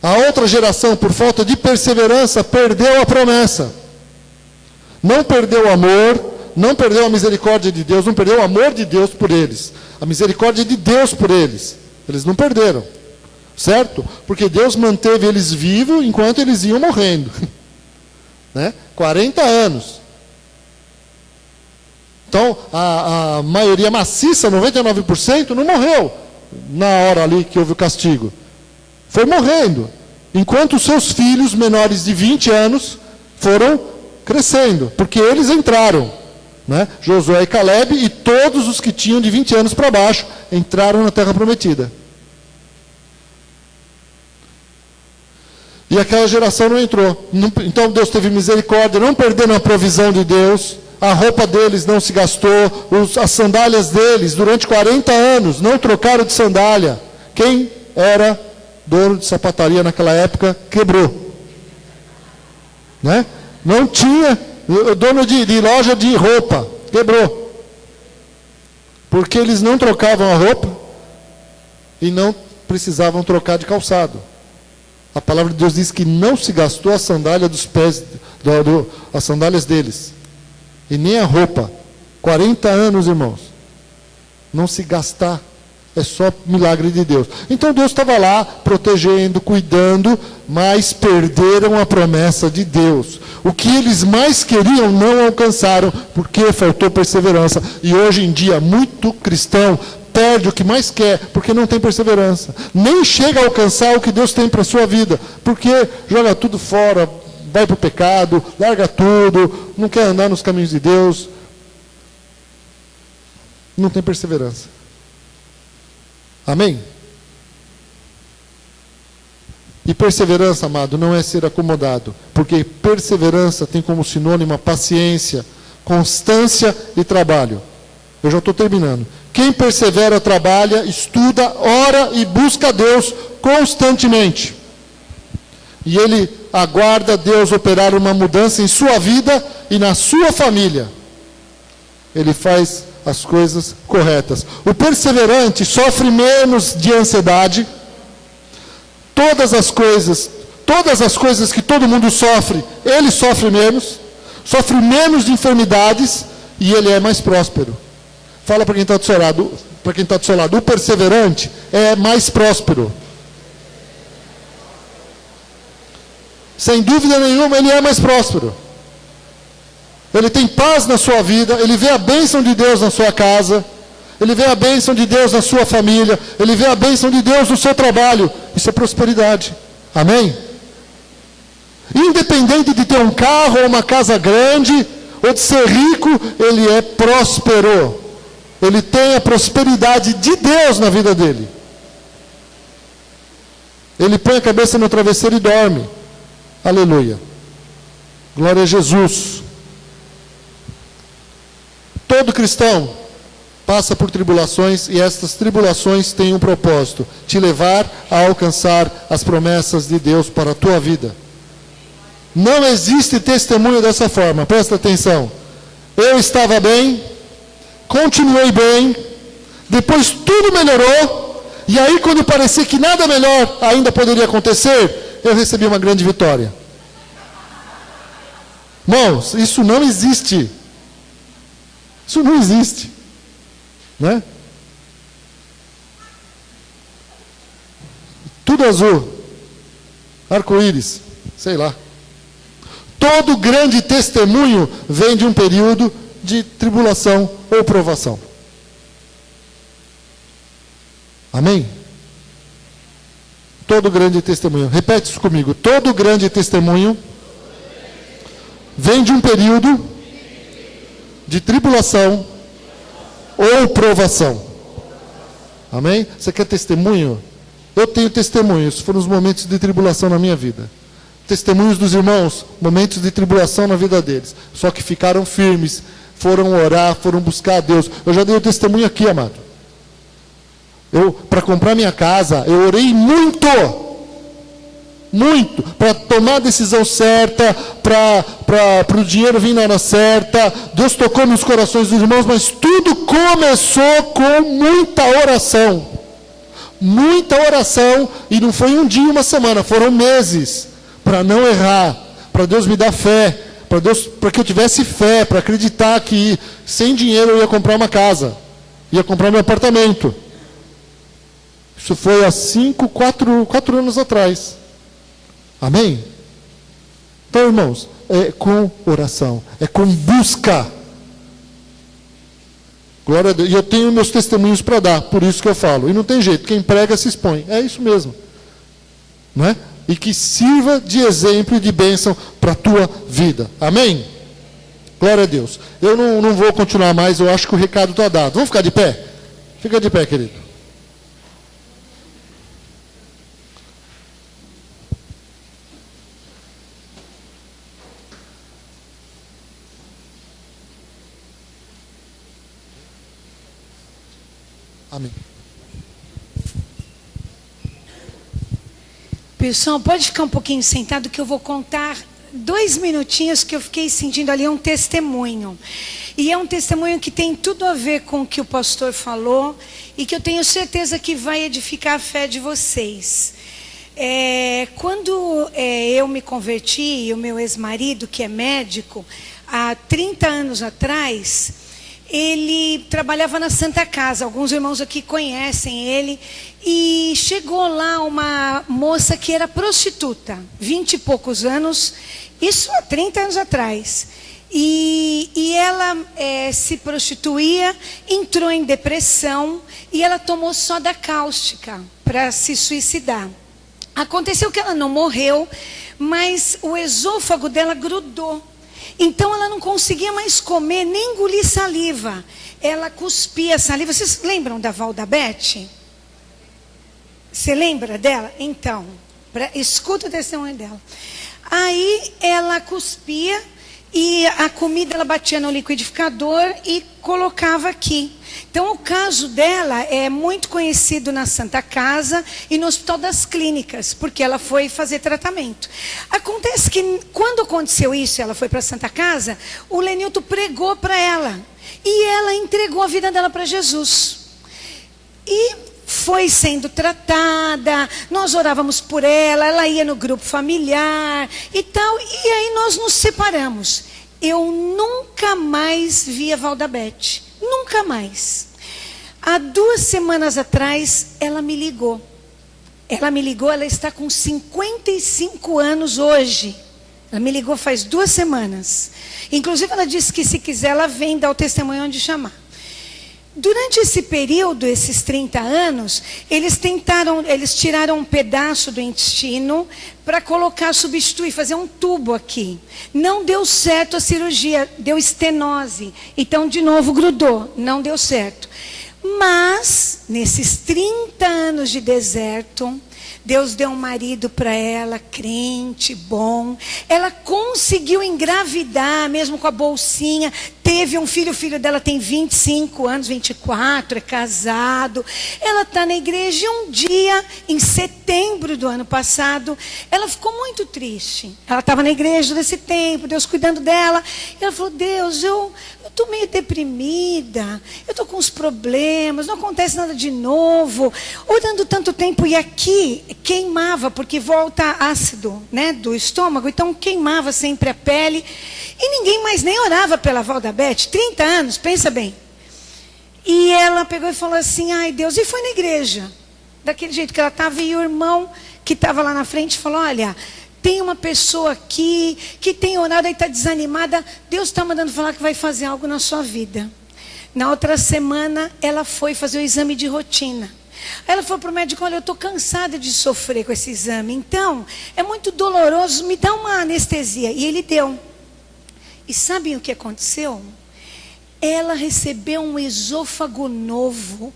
A outra geração, por falta de perseverança, perdeu a promessa. Não perdeu o amor, não perdeu a misericórdia de Deus, não perdeu o amor de Deus por eles. A misericórdia de Deus por eles. Eles não perderam, certo? Porque Deus manteve eles vivos enquanto eles iam morrendo. Né? 40 anos. Então, a maioria maciça, 99%, não morreu na hora ali que houve o castigo. Foi morrendo. Enquanto os seus filhos menores de 20 anos foram crescendo. Porque eles entraram. Né? Josué e Caleb e todos os que tinham de 20 anos para baixo entraram na Terra Prometida. E aquela geração não entrou. Então Deus teve misericórdia, não perdendo a provisão de Deus, a roupa deles não se gastou, as sandálias deles, durante 40 anos, não trocaram de sandália. Quem era dono de sapataria naquela época, quebrou. Né? Não tinha, dono de loja de roupa, quebrou. Porque eles não trocavam a roupa e não precisavam trocar de calçado. A palavra de Deus diz que não se gastou a sandália dos pés, as sandálias deles. E nem a roupa. 40 anos, irmãos. Não se gastar. É só milagre de Deus. Então Deus estava lá, protegendo, cuidando, mas perderam a promessa de Deus. O que eles mais queriam não alcançaram, porque faltou perseverança. E hoje em dia, muito cristão perde o que mais quer, porque não tem perseverança. Nem chega a alcançar o que Deus tem para a sua vida, porque joga tudo fora, vai para o pecado, larga tudo, não quer andar nos caminhos de Deus. Não tem perseverança. Amém? E perseverança, amado, não é ser acomodado, porque perseverança tem como sinônimo a paciência, constância e trabalho. Eu já estou terminando. Quem persevera, trabalha, estuda, ora e busca a Deus constantemente. E ele aguarda Deus operar uma mudança em sua vida e na sua família. Ele faz as coisas corretas. O perseverante sofre menos de ansiedade. Todas as coisas que todo mundo sofre, ele sofre menos de enfermidades e ele é mais próspero. Fala para quem está do seu lado, o perseverante é mais próspero. Sem dúvida nenhuma, ele é mais próspero. Ele tem paz na sua vida, ele vê a bênção de Deus na sua casa, ele vê a bênção de Deus na sua família, ele vê a bênção de Deus no seu trabalho. Isso é prosperidade. Amém? Independente de ter um carro ou uma casa grande, ou de ser rico, ele é próspero. Ele tem a prosperidade de Deus na vida dele. Ele põe a cabeça no travesseiro e dorme. Aleluia. Glória a Jesus. Todo cristão passa por tribulações e estas tribulações têm um propósito: te levar a alcançar as promessas de Deus para a tua vida. Não existe testemunho dessa forma, presta atenção. Eu estava bem, continuei bem, depois tudo melhorou, e aí quando parecia que nada melhor ainda poderia acontecer, eu recebi uma grande vitória. Irmãos, isso não existe. Isso não existe. Né? Tudo azul, arco-íris, sei lá. Todo grande testemunho vem de um período de tribulação ou provação. Amém? Todo grande testemunho. Repete isso comigo. Todo grande testemunho vem de um período de tribulação ou provação. Amém? Você quer testemunho? Eu tenho testemunhos. Foram os momentos de tribulação na minha vida. Testemunhos dos irmãos, momentos de tribulação na vida deles. Só que ficaram firmes, foram orar, foram buscar a Deus. Eu já dei o testemunho aqui, amado. Para comprar minha casa, eu orei muito, para tomar a decisão certa, para o dinheiro vir na hora certa. Deus tocou nos corações dos irmãos, mas tudo começou com muita oração. Muita oração, e não foi um dia, uma semana, foram meses, para não errar, para Deus me dar fé, para que eu tivesse fé, para acreditar que sem dinheiro eu ia comprar uma casa, ia comprar meu apartamento. Isso foi há 4 anos atrás. Amém? Então, irmãos, é com oração, é com busca. Glória a Deus. E eu tenho meus testemunhos para dar, por isso que eu falo. E não tem jeito, quem prega se expõe. É isso mesmo. Não é? E que sirva de exemplo e de bênção para a tua vida. Amém? Glória a Deus. Eu não vou continuar mais, eu acho que o recado está dado. Vamos ficar de pé? Fica de pé, querido. Amém. Pessoal, pode ficar um pouquinho sentado que eu vou contar 2 minutinhos que eu fiquei sentindo ali um testemunho. E é um testemunho que tem tudo a ver com o que o pastor falou e que eu tenho certeza que vai edificar a fé de vocês. Quando eu me converti, e o meu ex-marido, que é médico, há 30 anos atrás, ele trabalhava na Santa Casa. Alguns irmãos aqui conhecem ele. E chegou lá uma moça que era prostituta, 20 e poucos anos, isso há 30 anos atrás. E ela se prostituía, entrou em depressão e ela tomou soda cáustica para se suicidar. Aconteceu que ela não morreu, mas o esôfago dela grudou. Então ela não conseguia mais comer, nem engolir saliva. Ela cuspia saliva. Vocês lembram da Valda Beth? Você lembra dela? Então, escuta o testemunho dela. Aí ela cuspia e a comida ela batia no liquidificador e colocava aqui. Então o caso dela é muito conhecido na Santa Casa e no Hospital das Clínicas, porque ela foi fazer tratamento. Acontece que quando aconteceu isso, ela foi para a Santa Casa, o Lenilton pregou para ela. E ela entregou a vida dela para Jesus. E foi sendo tratada, nós orávamos por ela, ela ia no grupo familiar e tal. E aí nós nos separamos. Eu nunca mais vi a Valda Beth. Nunca mais. Há 2 semanas atrás, ela me ligou. Ela está com 55 anos hoje. Ela me ligou faz 2 semanas. Inclusive, ela disse que se quiser, ela vem dar o testemunho onde chamar. Durante esse período, esses 30 anos, eles tiraram um pedaço do intestino para substituir, fazer um tubo aqui. Não deu certo a cirurgia, deu estenose. Então, de novo, grudou, não deu certo. Mas, nesses 30 anos de deserto, Deus deu um marido para ela, crente, bom. Ela conseguiu engravidar, mesmo com a bolsinha. Teve um filho, o filho dela tem 25 anos, 24, é casado. Ela está na igreja e um dia, em setembro do ano passado, ela ficou muito triste. Ela estava na igreja nesse tempo, Deus cuidando dela. E ela falou, Deus, eu estou meio deprimida, eu estou com uns problemas, não acontece nada de novo. Orando tanto tempo e aqui queimava, porque volta ácido, né, do estômago, então queimava sempre a pele. E ninguém mais nem orava pela Valda Beth, 30 anos, pensa bem. E ela pegou e falou assim, ai Deus, e foi na igreja, daquele jeito que ela estava, e o irmão que estava lá na frente falou, olha, tem uma pessoa aqui que tem orado e está desanimada, Deus está mandando falar que vai fazer algo na sua vida. Na outra semana, ela foi fazer o exame de rotina. Ela falou para o médico, olha, eu estou cansada de sofrer com esse exame, então, é muito doloroso, me dá uma anestesia. E ele deu. E sabem o que aconteceu? Ela recebeu um esôfago novo.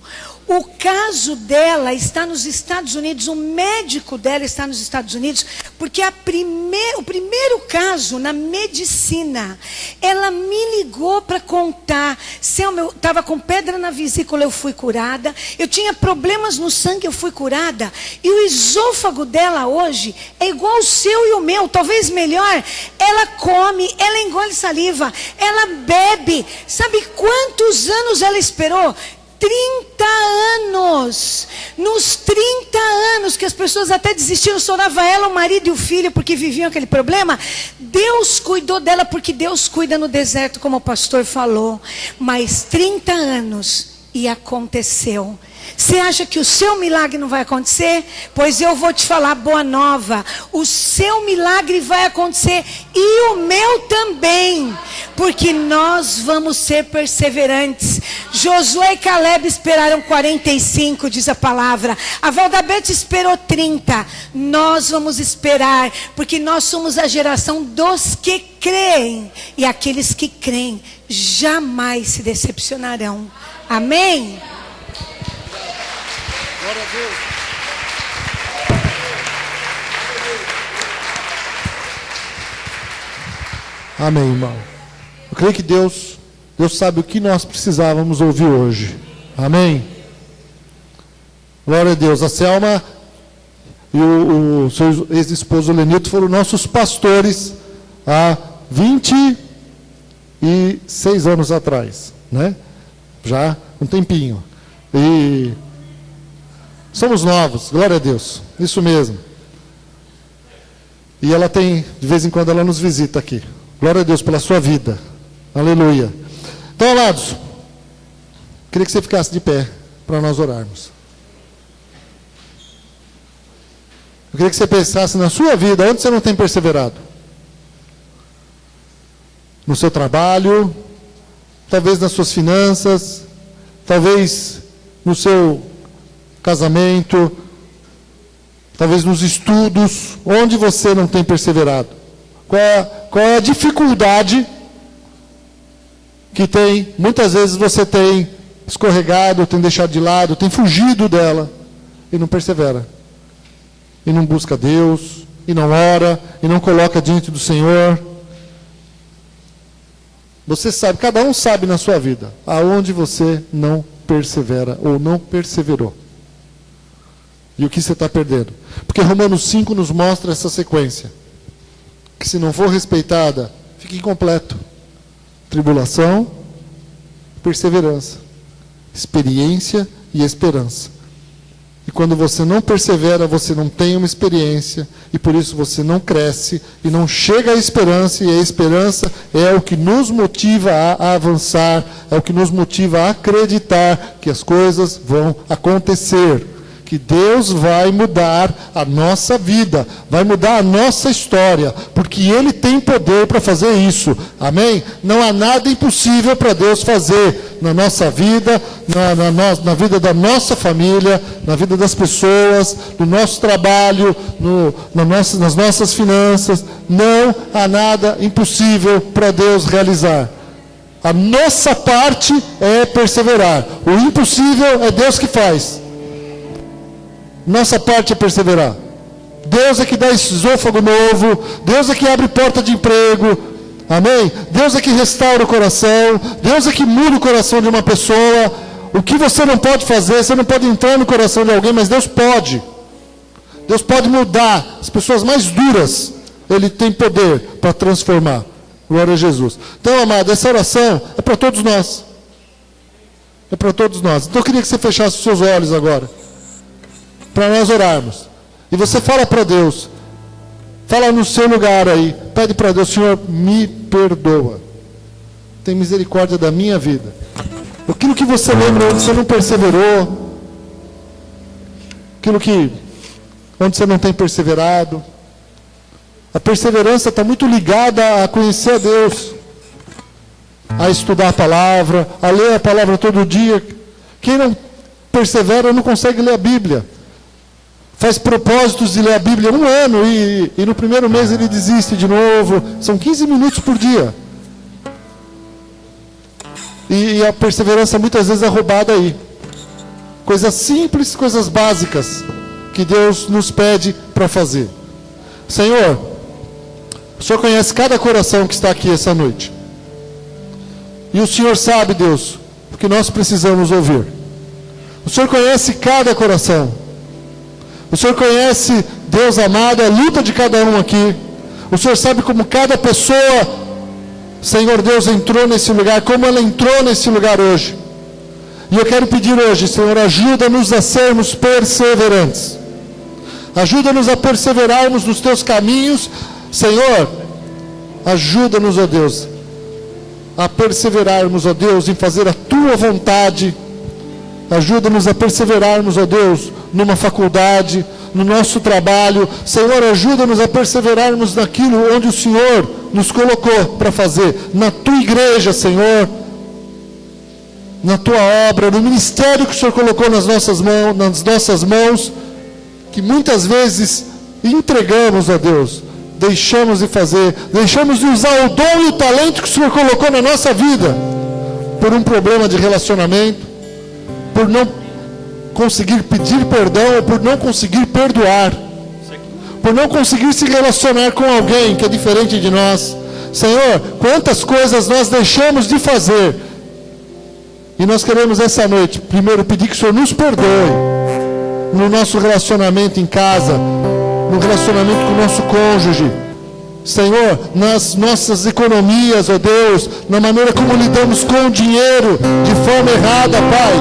O caso dela está nos Estados Unidos, o médico dela está nos Estados Unidos, porque o primeiro caso na medicina, ela me ligou para contar, eu estava com pedra na vesícula, eu fui curada, eu tinha problemas no sangue, eu fui curada, e o esôfago dela hoje é igual ao seu e o meu, talvez melhor. Ela come, ela engole saliva, ela bebe. Sabe quantos anos ela esperou? 30 anos. Nos 30 anos que as pessoas até desistiram, chorava ela, o marido e o filho, porque viviam aquele problema. Deus cuidou dela, porque Deus cuida no deserto, como o pastor falou. Mas 30 anos e aconteceu. Você acha que o seu milagre não vai acontecer? Pois eu vou te falar boa nova. O seu milagre vai acontecer e o meu também. Porque nós vamos ser perseverantes. Josué e Caleb esperaram 45, diz a palavra. A Valda Beth esperou 30. Nós vamos esperar, porque nós somos a geração dos que creem. E aqueles que creem jamais se decepcionarão. Amém? Glória a Deus. Amém, irmão. Eu creio que Deus sabe o que nós precisávamos ouvir hoje. Amém. Glória a Deus. A Selma e o seu ex-esposo Lenito foram nossos pastores há 26 anos atrás, né? Já um tempinho. E somos novos, glória a Deus, isso mesmo. E ela tem, de vez em quando ela nos visita aqui. Glória a Deus pela sua vida, aleluia. Então, amados, queria que você ficasse de pé para nós orarmos. Eu queria que você pensasse na sua vida, onde você não tem perseverado. No seu trabalho, talvez nas suas finanças, talvez no seu casamento, talvez nos estudos, onde você não tem perseverado. Qual é a dificuldade que tem? Muitas vezes você tem escorregado, tem deixado de lado, tem fugido dela e não persevera. E não busca Deus, e não ora, e não coloca diante do Senhor. Você sabe, cada um sabe na sua vida, aonde você não persevera ou não perseverou. E o que você está perdendo. Porque Romanos 5 nos mostra essa sequência. Que se não for respeitada, fica incompleto. Tribulação, perseverança, experiência e esperança. E quando você não persevera, você não tem uma experiência, e por isso você não cresce, e não chega à esperança, e a esperança é o que nos motiva a avançar, é o que nos motiva a acreditar que as coisas vão acontecer, que Deus vai mudar a nossa vida, vai mudar a nossa história, porque Ele tem poder para fazer isso, amém? Não há nada impossível para Deus fazer na nossa vida, na vida da nossa família, na vida das pessoas, no nosso trabalho, nas nossas finanças. Não há nada impossível para Deus realizar. A nossa parte é perseverar. O impossível é Deus que faz. Nossa parte é perseverar. Deus é que dá esôfago novo. Deus é que abre porta de emprego. Amém? Deus é que restaura o coração. Deus é que muda o coração de uma pessoa. O que você não pode fazer, você não pode entrar no coração de alguém, mas Deus pode. Deus pode mudar as pessoas mais duras. Ele tem poder para transformar. Glória a Jesus. Então, amado, essa oração é para todos nós. É para todos nós. Então eu queria que você fechasse os seus olhos agora, para nós orarmos. E você fala para Deus, fala no seu lugar aí, pede para Deus: Senhor, me perdoa, tem misericórdia da minha vida. Aquilo que você lembra onde você não perseverou, aquilo que onde você não tem perseverado. A perseverança está muito ligada a conhecer a Deus, a estudar a palavra, a ler a palavra todo dia. Quem não persevera não consegue ler a Bíblia. Faz propósitos de ler a Bíblia 1 ano e no primeiro mês ele desiste de novo. São 15 minutos por dia. E a perseverança muitas vezes é roubada aí. Coisas simples, coisas básicas que Deus nos pede para fazer. Senhor, o Senhor conhece cada coração que está aqui essa noite. E o Senhor sabe, Deus, o que nós precisamos ouvir. O Senhor conhece cada coração. O Senhor conhece, Deus amado, a luta de cada um aqui. O Senhor sabe como cada pessoa, Senhor Deus, entrou nesse lugar, como ela entrou nesse lugar hoje. E eu quero pedir hoje, Senhor, ajuda-nos a sermos perseverantes. Ajuda-nos a perseverarmos nos teus caminhos. Senhor, ajuda-nos, ó Deus, a perseverarmos, ó Deus, em fazer a tua vontade. Ajuda-nos a perseverarmos, ó Deus, numa faculdade, no nosso trabalho. Senhor, ajuda-nos a perseverarmos naquilo onde o Senhor nos colocou para fazer. Na tua igreja, Senhor, na tua obra, no ministério que o Senhor colocou nas nossas mãos, que muitas vezes entregamos, ó Deus, deixamos de fazer, deixamos de usar o dom e o talento que o Senhor colocou na nossa vida, por um problema de relacionamento, por não conseguir pedir perdão, ou por não conseguir perdoar, por não conseguir se relacionar com alguém que é diferente de nós. Senhor, quantas coisas nós deixamos de fazer, e nós queremos essa noite, primeiro, pedir que o Senhor nos perdoe, no nosso relacionamento em casa, no relacionamento com o nosso cônjuge. Senhor, nas nossas economias, ó Deus, na maneira como lidamos com o dinheiro de forma errada, Pai,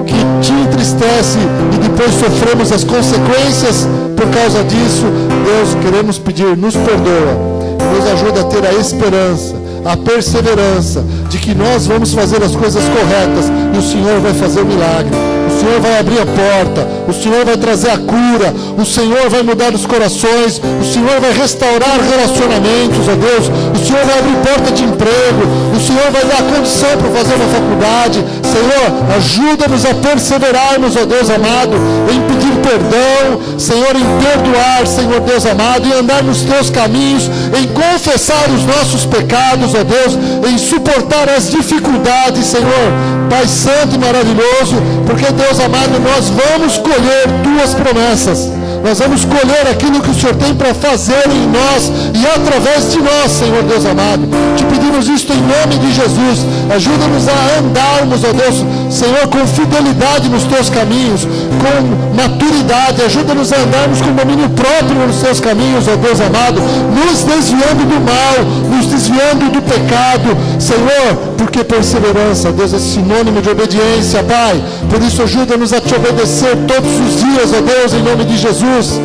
que te entristece e depois sofremos as consequências por causa disso. Deus, queremos pedir, nos perdoa. Nos ajuda a ter a esperança, a perseverança de que nós vamos fazer as coisas corretas e o Senhor vai fazer o milagre. O Senhor vai abrir a porta, o Senhor vai trazer a cura, o Senhor vai mudar os corações, o Senhor vai restaurar relacionamentos, ó Deus, o Senhor vai abrir porta de emprego, o Senhor vai dar condição para fazer uma faculdade. Senhor, ajuda-nos a perseverarmos, ó Deus amado, em pedir perdão, Senhor, em perdoar, Senhor Deus amado, em andar nos teus caminhos, em confessar os nossos pecados, ó Deus, em suportar as dificuldades, Senhor, Pai Santo e maravilhoso, porque Deus amado, nós vamos colher tuas promessas, nós vamos colher aquilo que o Senhor tem para fazer em nós e através de nós, Senhor Deus amado. Te pedimos isto em nome de Jesus. Ajuda-nos a andarmos, ó Deus, Senhor, com fidelidade nos teus caminhos, com maturidade. Ajuda-nos a andarmos com domínio próprio nos teus caminhos, ó Deus amado, nos desviando do mal, nos desviando do pecado, Senhor, porque perseverança, Deus, é sinônimo de obediência, Pai. Por isso ajuda-nos a te obedecer todos os dias, ó Deus, em nome de Jesus.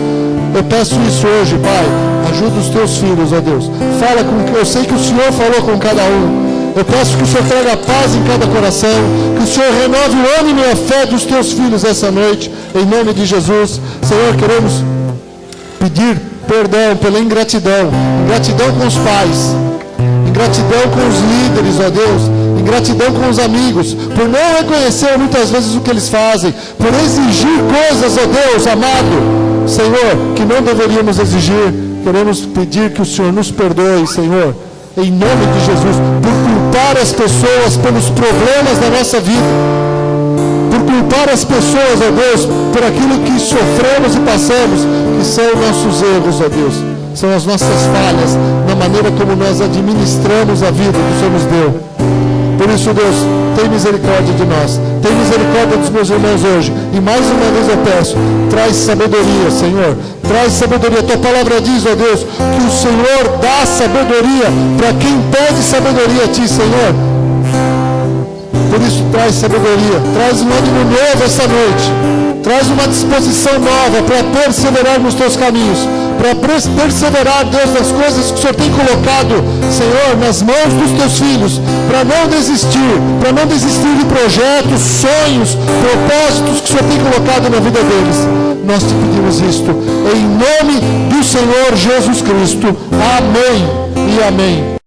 Eu peço isso hoje, Pai. Ajuda os teus filhos, ó Deus. Fala com, eu sei que o Senhor falou com cada um. Eu peço que o Senhor traga paz em cada coração, que o Senhor renove o ânimo e a fé dos teus filhos essa noite, em nome de Jesus. Senhor, queremos pedir perdão pela ingratidão, ingratidão com os pais, ingratidão com os líderes, ó Deus, ingratidão com os amigos, por não reconhecer muitas vezes o que eles fazem, por exigir coisas, ó Deus amado, Senhor, que não deveríamos exigir. Queremos pedir que o Senhor nos perdoe, Senhor, em nome de Jesus, por culpar as pessoas pelos problemas da nossa vida, por culpar as pessoas, ó Deus, por aquilo que sofremos e passamos, que são nossos erros, ó Deus, são as nossas falhas, na maneira como nós administramos a vida que o Senhor nos deu. Por isso, Deus, tem misericórdia de nós, tem misericórdia dos meus irmãos hoje, e mais uma vez eu peço, traz sabedoria, Senhor, traz sabedoria. Tua palavra diz, ó Deus, que o Senhor dá sabedoria para quem pede sabedoria a Ti, Senhor. Por isso, traz sabedoria, traz um ânimo novo essa noite, traz uma disposição nova para perseverar nos Teus caminhos, para perseverar, Deus, nas coisas que o Senhor tem colocado, Senhor, nas mãos dos Teus filhos, para não desistir de projetos, sonhos, propósitos que o Senhor tem colocado na vida deles. Nós te pedimos isto, em nome do Senhor Jesus Cristo. Amém e amém.